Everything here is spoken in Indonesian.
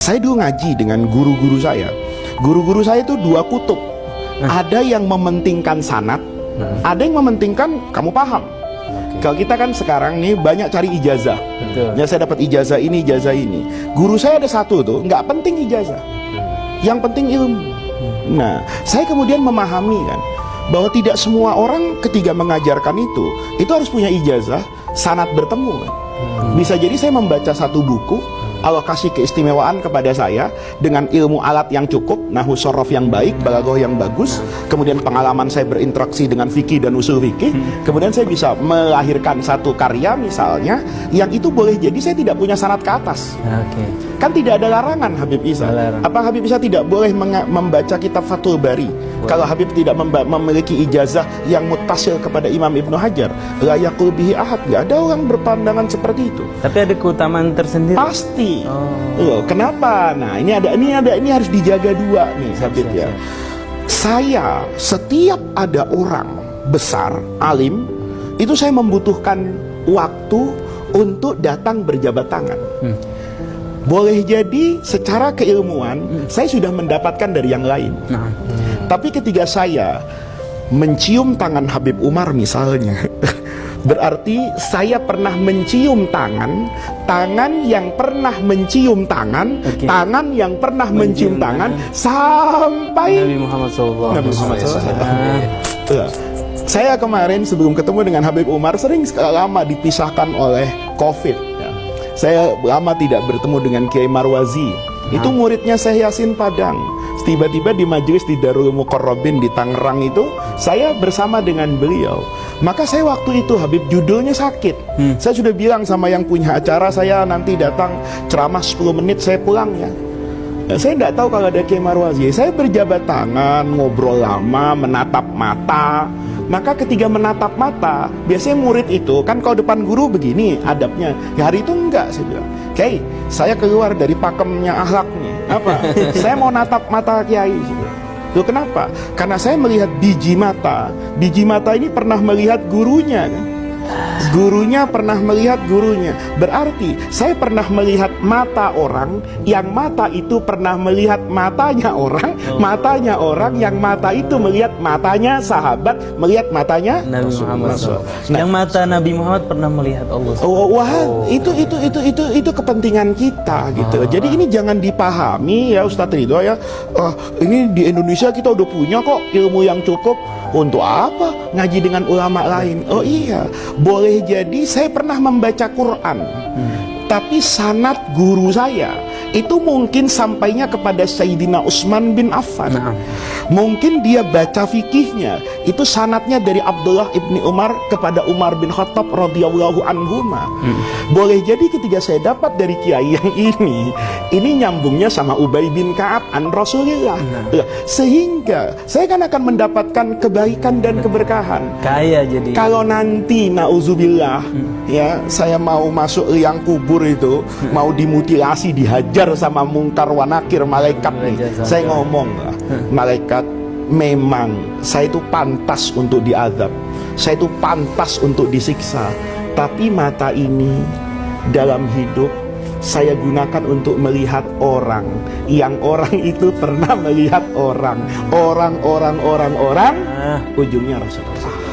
Saya dulu ngaji dengan guru-guru saya. Guru-guru saya itu dua kutub. Ada yang mementingkan sanad, ada yang mementingkan kamu paham. Kalau kita kan sekarang nih banyak cari ijazah. Ya, saya dapat ijazah ini, ijazah ini. Guru saya ada satu tuh, nggak penting ijazah. Yang penting ilmu. Nah, saya kemudian memahami kan bahwa tidak semua orang ketika mengajarkan itu harus punya ijazah, sanad bertemu kan. Bisa jadi saya membaca satu buku, Allah kasih keistimewaan kepada saya dengan ilmu alat yang cukup, nahwu sorof yang baik, balaghah yang bagus, kemudian pengalaman saya berinteraksi dengan fikih dan usul fikih, kemudian saya bisa melahirkan satu karya misalnya, yang itu boleh jadi saya tidak punya sanad ke atas. Kan tidak ada larangan Habib Isa. Apa Habib Isa tidak boleh membaca kitab Fathul Bari? Kalau Habib tidak memiliki ijazah yang muttasil kepada Imam Ibnu Hajar, la yaqul bihi ahad, nggak ada orang berpandangan seperti itu. Tapi ada keutamaan tersendiri. Pasti. Loh, kenapa? Nah, ini harus dijaga dua nih, Habib ya. Saya setiap ada orang besar, alim, itu saya membutuhkan waktu untuk datang berjabat tangan. Boleh jadi secara keilmuan saya sudah mendapatkan dari yang lain. Tapi ketika saya mencium tangan Habib Umar misalnya, berarti saya pernah mencium tangan yang pernah mencium tangan, tangan yang pernah mencium tangan sampai Nabi Muhammad SAW. Saya kemarin sebelum ketemu dengan Habib Umar sering lama dipisahkan oleh COVID. Saya lama tidak bertemu dengan Kiai Marwazi. Itu muridnya Syekh Yasin Padang. Tiba-tiba di majelis di Darul Muqarrabin di Tangerang itu, saya bersama dengan beliau. Maka saya waktu itu Habib judulnya sakit. Saya sudah bilang sama yang punya acara, saya nanti datang ceramah 10 menit saya pulang ya. Saya tidak tahu kalau ada Kiai Marwazi. Saya berjabat tangan, ngobrol lama, menatap mata. Maka ketika menatap mata, biasanya murid itu kan kalau depan guru begini adabnya. Ya, hari itu enggak, saya bilang, Kiai, saya keluar dari pakemnya akhlak nih. Apa? Saya mau natap mata Kiai. Loh, kenapa? Karena saya melihat biji mata. Biji mata ini pernah melihat gurunya kan? Gurunya pernah melihat gurunya. Berarti saya pernah melihat mata orang, yang mata itu pernah melihat matanya orang, matanya orang, yang mata itu melihat matanya sahabat, melihat matanya Nabi Muhammad SAW. Nah, yang mata Nabi Muhammad pernah melihat Allah. Itu kepentingan kita gitu. Jadi ini jangan dipahami ya Ustadz Ridho ya. Ini di Indonesia kita udah punya kok ilmu yang cukup. Untuk apa ngaji dengan ulama lain? Oh iya, boleh jadi saya pernah membaca Quran, tapi sanad guru saya itu mungkin sampainya kepada Sayyidina Utsman bin Affan. Mungkin dia baca fikihnya itu sanadnya dari Abdullah ibni Umar kepada Umar bin Khattab radhiyallahu anhuma. Boleh jadi ketika saya dapat dari kiai yang ini nyambungnya sama Ubay bin Ka'ab an Rasulillah. Sehingga saya kan akan mendapatkan kebaikan dan keberkahan. Kaya jadi. Kalau nanti nauzubillah ya, saya mau masuk liang kubur itu, mau dimutilasi, dihajar sama mungkar wa nakir malaikat nih. Saya ngomong lah, malaikat, memang saya itu pantas untuk diazab, saya itu pantas untuk disiksa, tapi mata ini dalam hidup saya gunakan untuk melihat orang, yang orang itu pernah melihat orang, ujungnya Rasulullah.